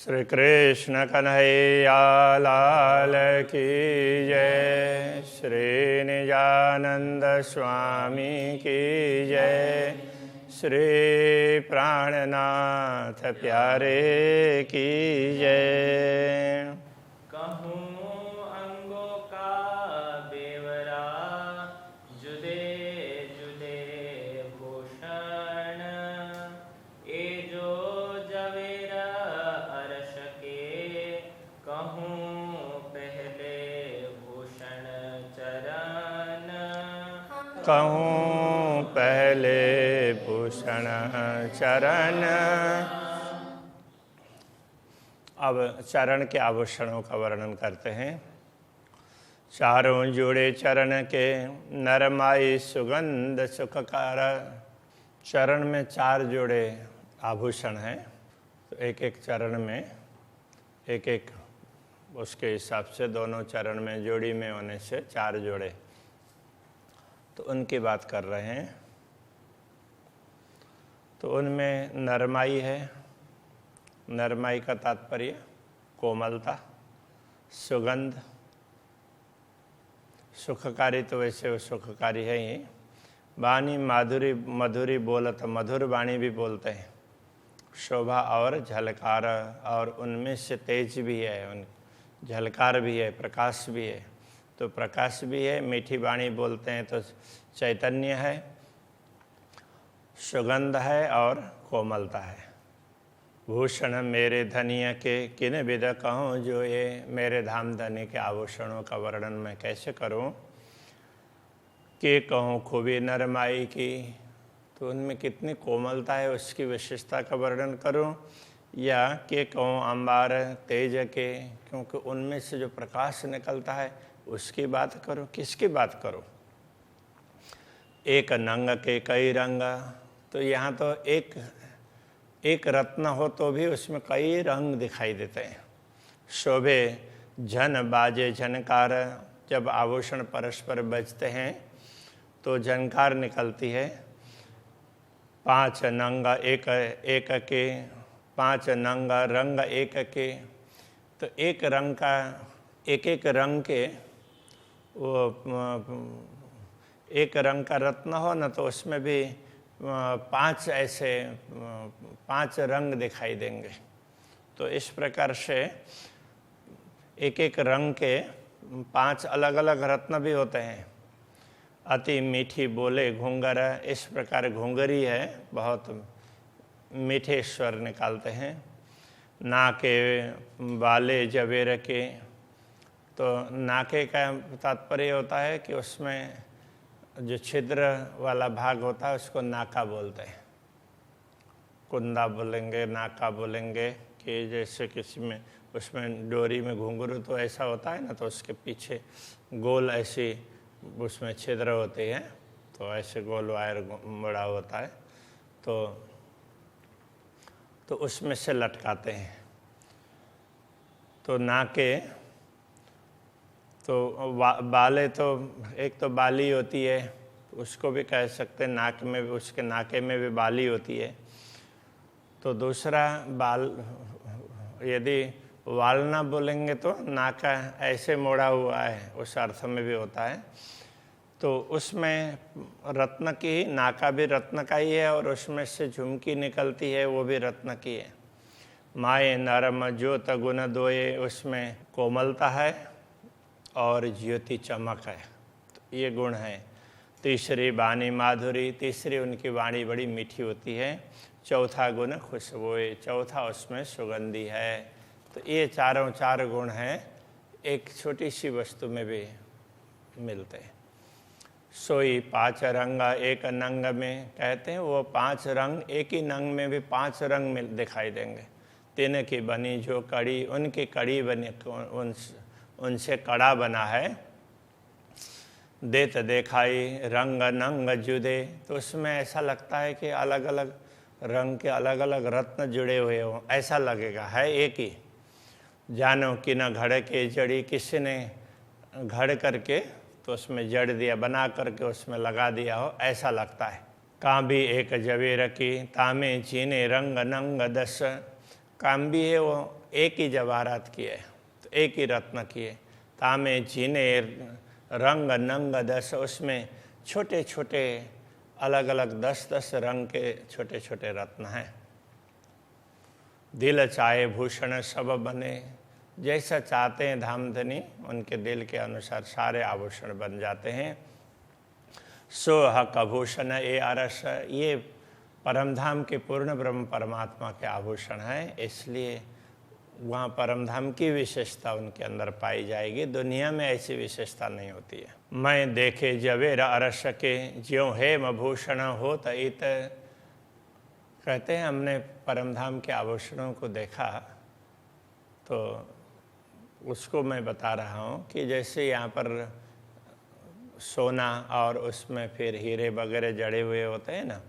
श्री कृष्ण कन्हैया लाल की जय। श्री निजानंद स्वामी की जय। श्री प्राणनाथ प्यारे की जय। कहूँ अंगों का बेवरा, जुदे जुदे भूषण, ए जो जवेर अरश के, कहूँ पहले भूषण चरण। कहूँ पहले भूषण चरण। अब चरण के आभूषणों का वर्णन करते हैं। चारों जोड़े चरण के, नरमाई सुगंध सुखकार। चरण में 4 जोड़े आभूषण हैं, तो एक एक चरण में एक एक उसके हिसाब से दोनों चरण में जोड़ी में होने से 4 जोड़े, तो उनकी बात कर रहे हैं। तो उनमें नरमाई है। नरमाई का तात्पर्य कोमलता, सुगंध, सुखकारी, तो वैसे वो सुखकारी है ही। वाणी माधुरी, मधुरी बोलत, मधुर वाणी भी बोलते हैं। शोभा और झलकार, और उनमें से तेज भी है, उन झलकार भी है, प्रकाश भी है। तो प्रकाश भी है, मीठी वाणी बोलते हैं तो चैतन्य है, सुगंध है और कोमलता है। भूषण मेरे धनिया के, किन विध कहूँ जो ये। मेरे धाम धनी के आभूषणों का वर्णन मैं कैसे करूँ कि कहूँ खूबी नरमाई की, तो उनमें कितनी कोमलता है उसकी विशेषता का वर्णन करूँ, या कि कहूँ अंबार तेज के, क्योंकि उनमें से जो प्रकाश निकलता है उसकी बात करूँ। किसकी बात करूँ? एक नंग के कई रंग, तो यहाँ तो एक रत्न हो तो भी उसमें कई रंग दिखाई देते हैं। शोभे झन बाजे झनकार, जब आभूषण परस्पर बजते हैं तो झनकार निकलती है। 5 नंग एक के, 5 नंग रंग एक के, तो एक रंग का एक रंग के वो एक रंग का रत्न हो न, तो उसमें भी 5 ऐसे 5 रंग दिखाई देंगे। तो इस प्रकार से एक रंग के 5 अलग अलग रत्न भी होते हैं। अति मीठी बोले घूंगर, इस प्रकार घूंगरी है, बहुत मीठे स्वर निकालते हैं। नाके वाले जवेर के, तो नाके का तात्पर्य होता है कि उसमें जो छिद्र वाला भाग होता है उसको नाका बोलते हैं। कुंदा बोलेंगे, नाका बोलेंगे, कि जैसे किसी में उसमें डोरी में घुंघरू तो ऐसा होता है ना, तो उसके पीछे गोल ऐसी उसमें छिद्र होते हैं, तो ऐसे गोल वायर बड़ा होता है, तो उसमें से लटकाते हैं। तो नाके, तो बाले, तो एक तो बाली होती है, उसको भी कह सकते हैं। नाक में भी, उसके नाके में भी बाली होती है। तो दूसरा बाल, यदि वाल ना बोलेंगे तो नाका ऐसे मोड़ा हुआ है, उस अर्थ में भी होता है। तो उसमें रत्न की, नाका भी रत्न का ही है, और उसमें से झुमकी निकलती है वो भी रत्न की है। माए नरम ज्योत गुण दोए, उसमें कोमलता है और ज्योति चमक है, तो ये गुण है। तीसरी वाणी माधुरी, तीसरी उनकी वाणी बड़ी मीठी होती है। चौथा गुण खुशबुए, चौथा उसमें सुगंधी है। तो ये चारों 4 गुण हैं, एक छोटी सी वस्तु में भी मिलते हैं। सोई 5 रंग एक नंग में, कहते हैं वो 5 रंग एक ही नंग में भी 5 रंग में दिखाई देंगे। तीन की बनी जो कड़ी, उनकी कड़ी बनी, उनसे कड़ा बना है। देत देखाई रंग नंग जुदे, तो उसमें ऐसा लगता है कि अलग अलग रंग के अलग अलग रत्न जुड़े हुए हों, ऐसा लगेगा, है एक ही। जानो कि न घड़ के जड़ी, किसी ने घड़ करके तो उसमें जड़ दिया, बना करके उसमें लगा दिया हो, ऐसा लगता है। कांबी एक जवेर की, तामे चीने रंग नंग दस, कांबी है वो एक ही जवाहरात किए, तो एक ही रत्न किए। तामे जीने रंग नंग 10, उसमें छोटे छोटे अलग अलग 10-10 रंग के छोटे छोटे रत्न हैं। दिल चाहे भूषण सब बने, जैसा चाहते हैं धामधनी उनके दिल के अनुसार सारे आभूषण बन जाते हैं। सो हक आभूषण ए अरस, ये परमधाम के पूर्ण ब्रह्म परमात्मा के आभूषण हैं, इसलिए वहाँ परमधाम की विशेषता उनके अंदर पाई जाएगी। दुनिया में ऐसी विशेषता नहीं होती है। मैं देखे जवेर अरस के, ज्यों हेम भूषण होत इत। कहते हैं हमने परमधाम के आभूषणों को देखा, तो उसको मैं बता रहा हूँ कि जैसे यहाँ पर सोना और उसमें फिर हीरे वगैरह जड़े हुए होते हैं ना,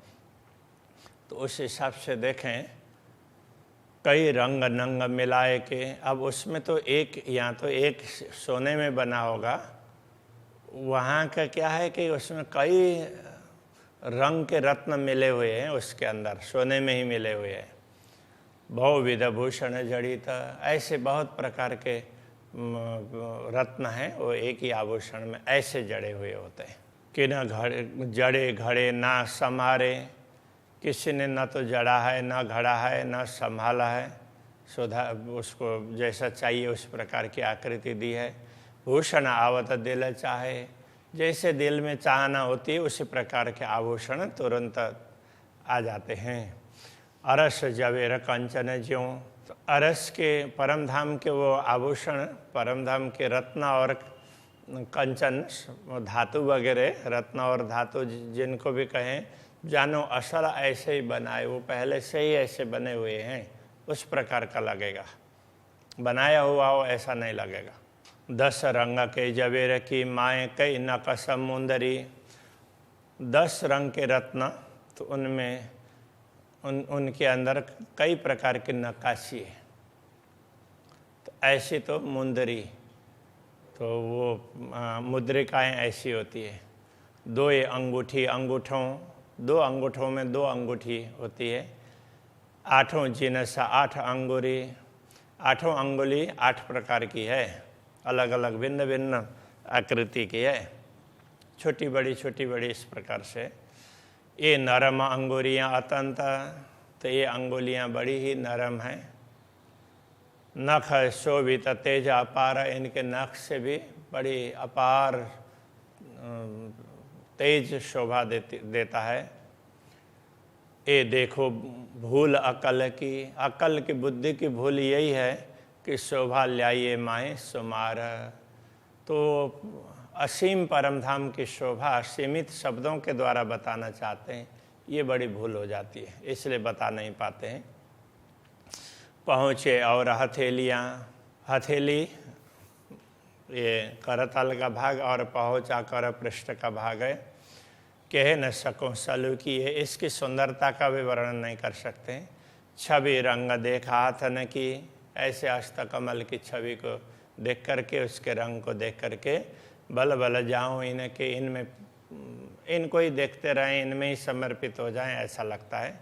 तो उस हिसाब से देखें कई रंग नंग मिलाए के। अब उसमें तो एक, यहाँ तो एक सोने में बना होगा, वहाँ का क्या है कि उसमें कई रंग के रत्न मिले हुए हैं, उसके अंदर सोने में ही मिले हुए हैं। बहुविध भूषण जड़ित, ऐसे बहुत प्रकार के रत्न हैं, वो एक ही आभूषण में ऐसे जड़े हुए होते हैं कि न जड़े घड़े ना संहारे, किसी ने न तो जड़ा है, न घड़ा है, न संभाला है, उसको जैसा चाहिए उस प्रकार की आकृति दी है। भूषण आवत दिल चाहे, जैसे दिल में चाहना होती है उसी प्रकार के आभूषण तुरंत आ जाते हैं। अरस जवेर कंचन ज्यों, तो अरस के परमधाम के वो आभूषण, परमधाम के रत्न और कंचन, धातु वगैरह, रत्न और धातु जिनको भी कहें, जानो असल ऐसे ही बनाए, वो पहले से ही ऐसे बने हुए हैं, उस प्रकार का लगेगा। बनाया हुआ हो ऐसा नहीं लगेगा। 10 रंग के जवेर की माएँ कई नकश मुंदरी, 10 रंग के रत्न, तो उनमें उनके अंदर कई प्रकार की नक्काशी है। तो ऐसी तो मुंदरी, तो वो मुद्रिकाएँ ऐसी होती है। 2 अंगूठी, अंगूठों, 2 अंगूठों में 2 अंगूठी होती है। 8 जिनस 8 अंगुरी, 8 अंगुली 8 प्रकार की है, अलग अलग भिन्न भिन्न आकृति की है, छोटी बड़ी इस प्रकार से। ये नरम अंगुरियाँ अत्यंत, तो ये अंगुलियाँ बड़ी ही नरम हैं। नख शोभित तेज अपार, इनके नख से भी बड़ी अपार तेज शोभा देता है। ये देखो भूल अकल की, अकल की बुद्धि की भूल यही है कि शोभा ल्याइए माए सुमार। तो असीम परमधाम की शोभा सीमित शब्दों के द्वारा बताना चाहते हैं, ये बड़ी भूल हो जाती है, इसलिए बता नहीं पाते हैं। पहुँचे और हथेलियाँ, हथेली ये करतल का भाग और पहुँचा कर पृष्ठ का भाग है। कह न सको सलू की है, इसकी सुंदरता का भी वर्णन नहीं कर सकते। छवि रंग देखा हाथ न की, ऐसे अष्टकमल की छवि को देख करके, उसके रंग को देख करके बल बल जाऊँ इनके, इनमें इनको ही देखते रहें, इनमें ही समर्पित हो जाएं, ऐसा लगता है।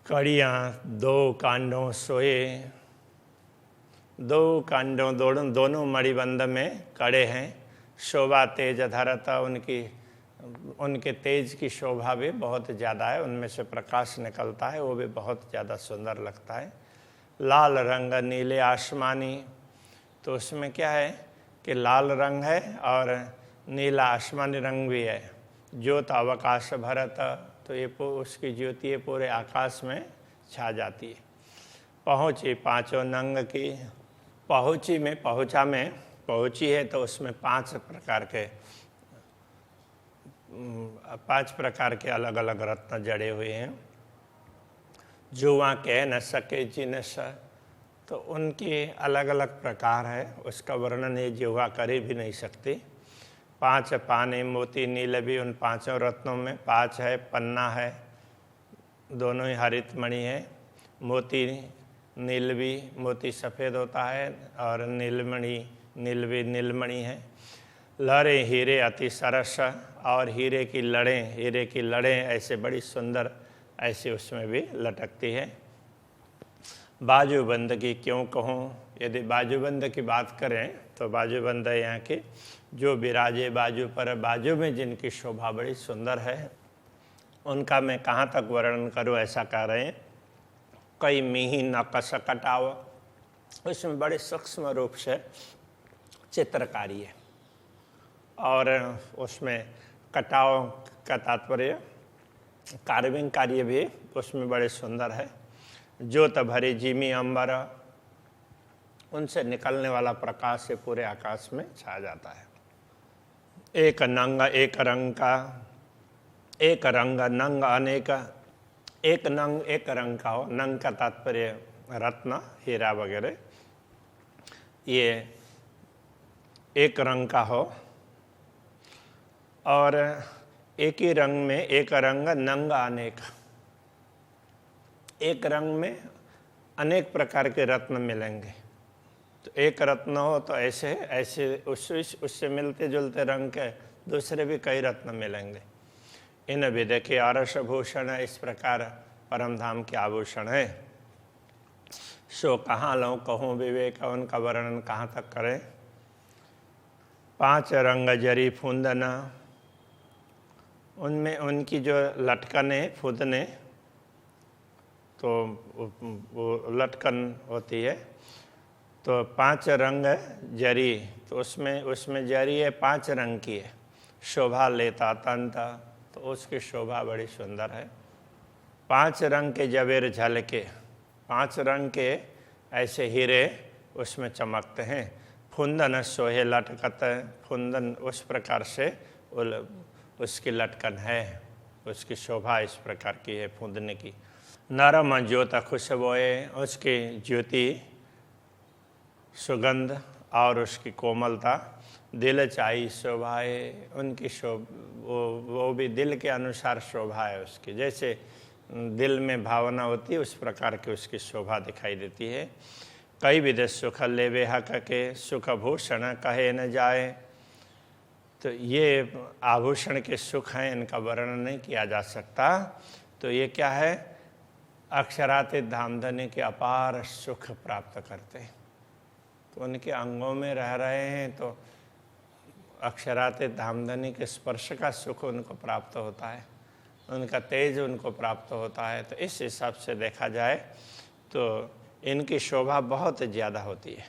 कड़ियाँ 2 कांडों सोए, 2 कांडों दोनों मणिबंध में कड़े हैं। शोभा तेज धरता, उनके तेज की शोभा भी बहुत ज़्यादा है, उनमें से प्रकाश निकलता है, वो भी बहुत ज़्यादा सुंदर लगता है। लाल रंग नीले आसमानी, तो उसमें क्या है कि लाल रंग है और नीला आसमानी रंग भी है। ज्योत अवकाश भरत, तो ये उसकी ज्योति ये पूरे आकाश में छा जाती है। पहुँची 5 नंग की, पहुँची में पहुँचा में पहुँची है, तो उसमें 5 प्रकार के अलग अलग रत्न जड़े हुए हैं। जो वहाँ कह न सके जिनस, तो उनके अलग अलग प्रकार है, उसका वर्णन ये जिह्वा कर ही भी नहीं सकती। 5 पाने मोती नील भी, उन 5 रत्नों में 5 है, पन्ना है, दोनों ही हरित मणि है। मोती नील भी, मोती सफ़ेद होता है और नीलमणि नीलमणि है। लड़ें हीरे अति सरस, और हीरे की लड़ें ऐसे बड़ी सुंदर ऐसे उसमें भी लटकती है। बाजूबंद की क्यों कहूँ। यदि बाजूबंद की बात करें तो बाजूबंद यहाँ के जो विराजे बाजू पर, बाजू में जिनकी शोभा बड़ी सुंदर है, उनका मैं कहाँ तक वर्णन करूँ, ऐसा कह रहे हैं। कई मीही नकश कटाव, उसमें बड़े सूक्ष्म रूप से चित्रकारी है, और उसमें कटाव का तात्पर्य कार्विंग कार्य भी उसमें बड़े सुंदर है। ज्योत भरे जिमी अंबर, उनसे निकलने वाला प्रकाश से पूरे आकाश में छा जाता है। एक नंग एक रंग का, एक रंग नंग अनेक, एक नंग एक रंग का हो, नंग का तात्पर्य रत्न हीरा वगैरह, ये एक रंग का हो, और एक ही रंग में एक रंग नंग अनेक, एक रंग में अनेक प्रकार के रत्न मिलेंगे। तो एक रत्न हो तो ऐसे ऐसे उससे मिलते जुलते रंग के दूसरे भी कई रत्न मिलेंगे। इन विध के आरस भूषण, इस प्रकार परम धाम के आभूषण है। सो कहाँ लो कहूँ विवेक, उनका वर्णन कहाँ तक करें। 5 रंग जरी फूंदना, उनमें उनकी जो लटकने फूंदने, तो वो लटकन होती है, तो 5 रंग जरी, तो उसमें जरी है 5 रंग की है। शोभा लेता तंत, तो उसकी शोभा बड़ी सुंदर है। 5 रंग के जवेर झलके, 5 रंग के ऐसे हीरे उसमें चमकते हैं। फुंदन सोहे लटकत, फुंदन उस प्रकार से उसकी लटकन है, उसकी शोभा इस प्रकार की है फूंदने की। नरम ज्योत खुशबोए, उसकी ज्योति सुगंध और उसकी कोमलता। दिल चाही शोभाए, उनकी वो भी दिल के अनुसार शोभा है उसकी, जैसे दिल में भावना होती है उस प्रकार की उसकी शोभा दिखाई देती है। कई विध सुख लेवे हक के, सुख भूषण कहे न जाए, तो ये आभूषण के सुख हैं, इनका वर्णन नहीं किया जा सकता। तो ये क्या है, अक्षरातीत धामधनी के अपार सुख प्राप्त करते हैं। तो उनके अंगों में रह रहे हैं तो अक्षरातीत धामधनी के स्पर्श का सुख उनको प्राप्त होता है, उनका तेज उनको प्राप्त होता है। तो इस हिसाब से देखा जाए तो इनकी शोभा बहुत ज़्यादा होती है।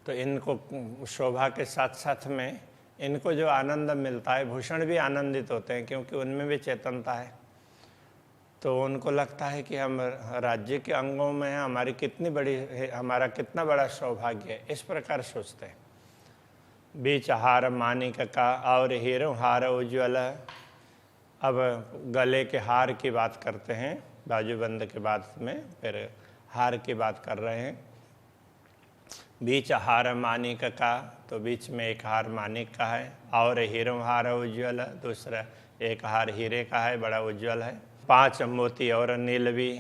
तो इनको शोभा के साथ साथ में इनको जो आनंद मिलता है, भूषण भी आनंदित होते हैं क्योंकि उनमें भी चेतनता है। तो उनको लगता है कि हम राज्य के अंगों में हैं, हमारी कितनी बड़ी है, हमारा कितना बड़ा सौभाग्य है, इस प्रकार सोचते हैं। बीच हार मानिक का और हीरो हार उज्ज्वल। अब गले के हार की बात करते हैं, बाजूबंद के बाद में फिर हार की बात कर रहे हैं। बीच हार मानिक का, तो बीच में एक हार मानिक का है, और हीरो हार उज्ज्वल, दूसरा एक हार हीरे का है, बड़ा उज्ज्वल है। 5 मोती और नीलवी,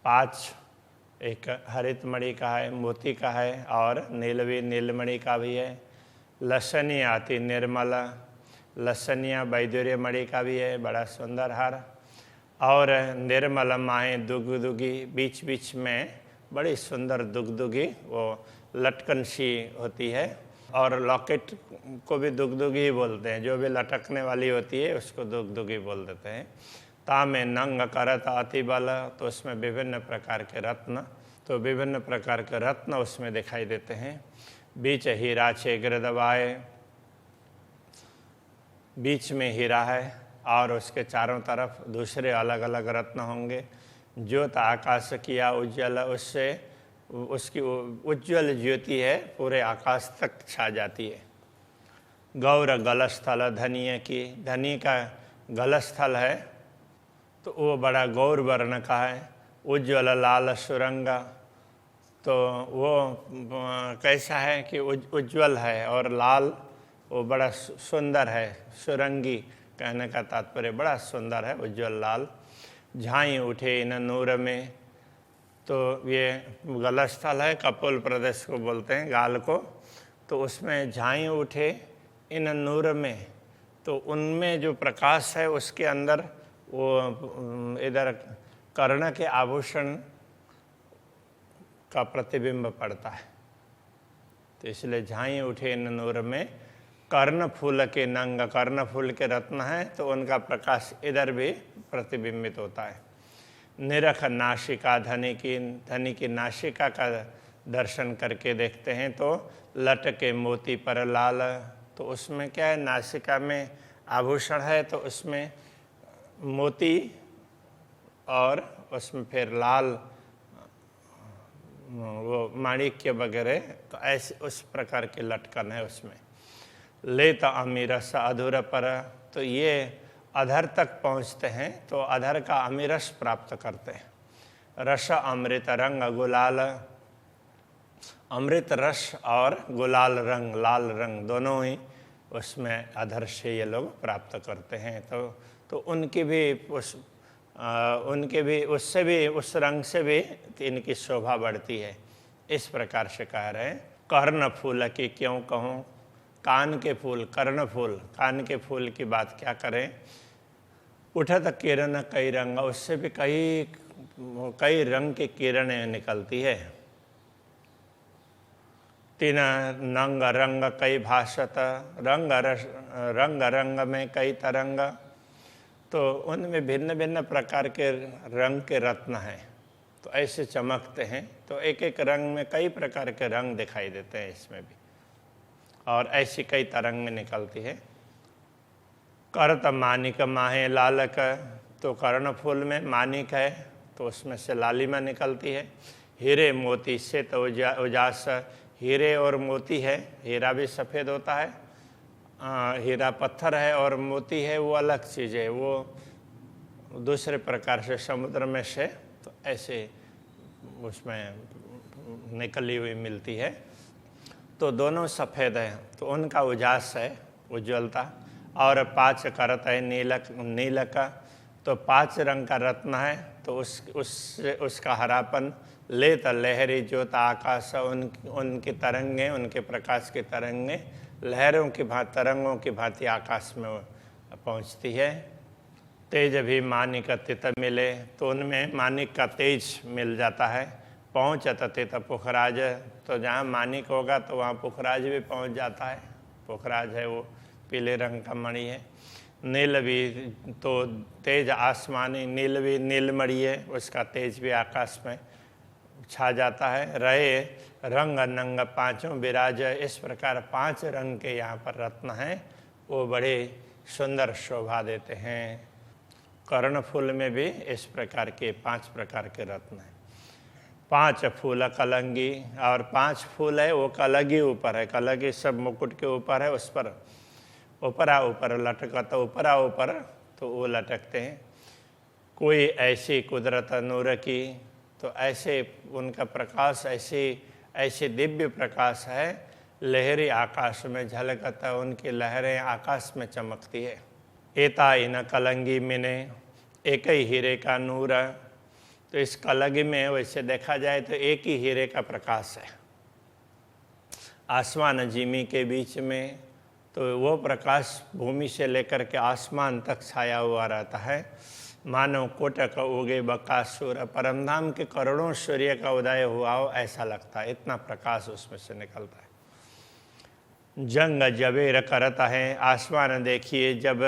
5 एक हरित मणि का है, मोती का है, और नीलवी नीलमणि का भी है। लसनी आती निर्मल, लसनिया वैदुर्य मणि का भी है, बड़ा सुंदर हार। और निर्मल माहे दुगदुगी, बीच बीच में बड़ी सुंदर दुगदुगी वो लटकन सी होती है। और लॉकेट को भी दुगदुगी ही बोलते हैं, जो भी लटकने वाली होती है उसको दुगदुगी बोल देते हैं। तामे नंग करत अति बल, तो उसमें विभिन्न प्रकार के रत्न, तो विभिन्न प्रकार के रत्न उसमें दिखाई देते हैं। बीच हीरा छे गिरदवाए, बीच में हीरा है और उसके चारों तरफ दूसरे अलग अलग रत्न होंगे। ज्योत आकाश किया उज्ज्वल, उससे उसकी उज्ज्वल ज्योति है पूरे आकाश तक छा जाती है। गौर गलस्थल धनिय की, धनी का गलस्थल है तो वो बड़ा गौर वर्ण का है। उज्ज्वल लाल सुरंग, तो वो कैसा है कि उज्ज्वल है और लाल, वो बड़ा सुंदर है। सुरंगी कहने का तात्पर्य बड़ा सुंदर है, उज्ज्वल लाल। झाई उठे इन नूर में, तो ये गलस्थल है, कपोल प्रदेश को बोलते हैं, गाल को। तो उसमें झाई उठे इन नूर में, तो उनमें जो प्रकाश है उसके अंदर वो इधर कर्ण के आभूषण का प्रतिबिंब पड़ता है। तो इसलिए झाई उठे इन नूर में कर्ण फूल के नंग, कर्ण फूल के रत्न हैं तो उनका प्रकाश इधर भी प्रतिबिंबित होता है। निरख नासिका, धनी की नासिका का दर्शन करके देखते हैं तो लटके मोती पर लाल, तो उसमें क्या है, नासिका में आभूषण है तो उसमें मोती और उसमें फिर लाल वो माणिक्य वगैरह, तो ऐसे उस प्रकार के लटकन है उसमें। लेत अमीरस अधूर पर, तो ये अधर तक पहुँचते हैं तो अधर का अमीरस प्राप्त करते हैं। रस अमृत रंग गुलाल, अमृत रस और गुलाल रंग, लाल रंग दोनों ही उसमें अधर से ये लोग प्राप्त करते हैं। तो उनकी भी उससे भी, उस रंग से भी इनकी शोभा बढ़ती है। इस प्रकार से कह रहे हैं। कर्ण फूल की क्यों कहूँ, कान के फूल, कर्ण फूल, कान के फूल की बात क्या करें। उठत किरण कई रंग, उससे भी कई रंग की किरणें निकलती है। तीन नंग रंग कई भाषत, रंग रंग में कई तरंग, तो उनमें भिन्न भिन्न प्रकार के रंग के रत्न हैं तो ऐसे चमकते हैं। तो एक एक रंग में कई प्रकार के रंग दिखाई देते हैं इसमें भी, और ऐसी कई तरंग निकलती है। करत मानिक माहे लालक, तो कर्ण फूल में मानिक है तो उसमें से लालिमा निकलती है। हीरे मोती से तो उजास, हीरे और मोती है, हीरा भी सफ़ेद होता है, हीरा पत्थर है और मोती है वो अलग चीज़ है, वो दूसरे प्रकार से समुद्र में से तो ऐसे उसमें निकली हुई मिलती है। तो दोनों सफ़ेद हैं तो उनका उजास है, उज्ज्वलता। और 5 करत है नीलक, तो 5 रंग का रत्न है तो उसका हरापन। लेत लहरी ज्योत आकाश, उनकी तरंगें, उनके प्रकाश की तरंगें लहरों की भांति, तरंगों की भांति आकाश में पहुंचती है। तेज भी मानिक तित मिले, तो उनमें मानिक का तेज मिल जाता है। पहुँचत तित पुखराज, तो जहाँ मानिक होगा तो वहाँ पुखराज भी पहुँच जाता है। पुखराज है वो पीले रंग का मणि है। नील भी, तो तेज आसमानी, नील भी नीलमणि है, उसका तेज भी आकाश में छा जाता है। रहे रंग नंग पांचों विराज, इस प्रकार 5 रंग के यहाँ पर रत्न हैं, वो बड़े सुंदर शोभा देते हैं। कर्ण फूल में भी इस प्रकार के 5 प्रकार के रत्न हैं। 5 फूल कलंगी, और 5 फूल है वो कलगी ऊपर है, कलगी सब मुकुट के ऊपर है, उस पर ऊपरा ऊपर लटका, तो ऊपरा ऊपर तो वो लटकते हैं। कोई ऐसी कुदरत नूर की, तो ऐसे उनका प्रकाश ऐसे दिव्य प्रकाश है, लहरी आकाश में झलकता, उनकी लहरें आकाश में चमकती है। एता इन कलंगी मिने, एक ही हीरे का नूर, तो इस कलगी में वैसे देखा जाए तो एक ही हीरे का प्रकाश है। आसमान जिमी के बीच में, तो वो प्रकाश भूमि से लेकर के आसमान तक छाया हुआ रहता है। मानव कोटक उगे बकासुर, परमधाम के करोड़ों सूर्य का उदय हुआ हो ऐसा लगता है, इतना प्रकाश उसमें से निकलता है। जंग जबेर करता है, आसमान देखिए जब,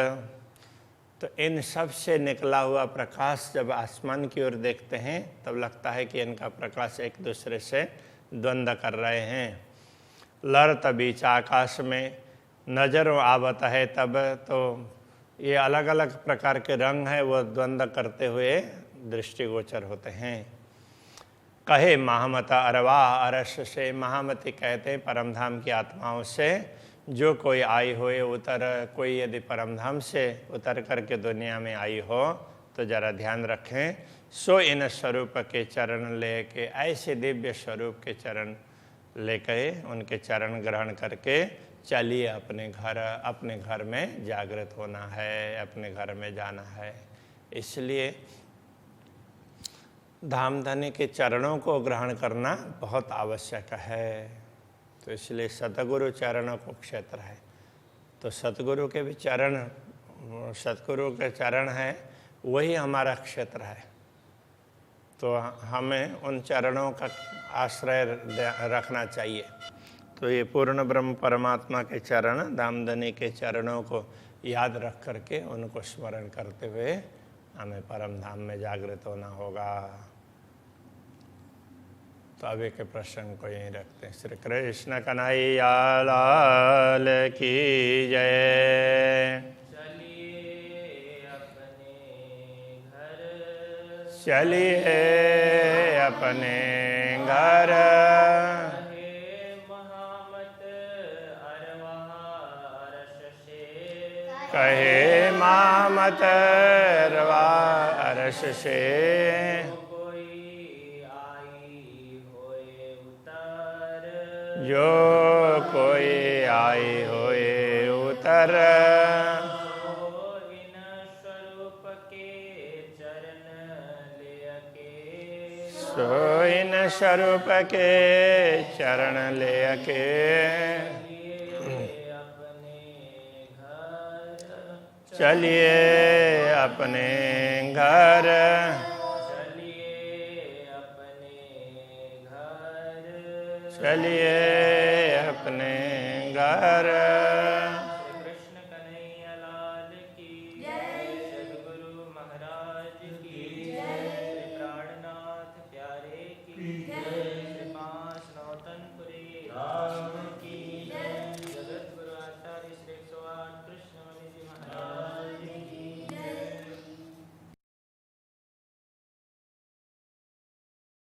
तो इन सब से निकला हुआ प्रकाश जब आसमान की ओर देखते हैं तब लगता है कि इनका प्रकाश एक दूसरे से द्वंद्व कर रहे हैं। लड़त बीच आकाश में नजरों आवत है तब, तो ये अलग अलग प्रकार के रंग हैं वो द्वंद्व करते हुए दृष्टिगोचर होते हैं। कहे महामता अरवा अरस से, महामती कहते हैं परमधाम की आत्माओं से, जो कोई आई होए उतर, कोई यदि परमधाम से उतर करके दुनिया में आई हो तो जरा ध्यान रखें। सो इन स्वरूप के चरण लेके, ऐसे दिव्य स्वरूप के चरण लेके उनके चरण ग्रहण करके चलिए अपने घर में जागृत होना है, अपने घर में जाना है। इसलिए धामधनी के चरणों को ग्रहण करना बहुत आवश्यक है। तो इसलिए सतगुरु चरणों को क्षेत्र है, तो सतगुरु के भी चरण, सतगुरु के चरण हैं वही हमारा क्षेत्र है। तो हमें उन चरणों का आश्रय रखना चाहिए। तो ये पूर्ण ब्रह्म परमात्मा के चरण, धामधनी के चरणों को याद रख करके उनको स्मरण करते हुए हमें परम धाम में जागृत होना होगा। तो अभी के प्रसंग को यहीं रखते हैं। श्री कृष्ण कन्हैया लाल की जय। चलिए अपने घर, कहे मामत अरवा अरस से, जो कोई आई होए उतर, सो इन स्वरूप के चरण ले के, चलिए अपने घर, चलिए अपने घर।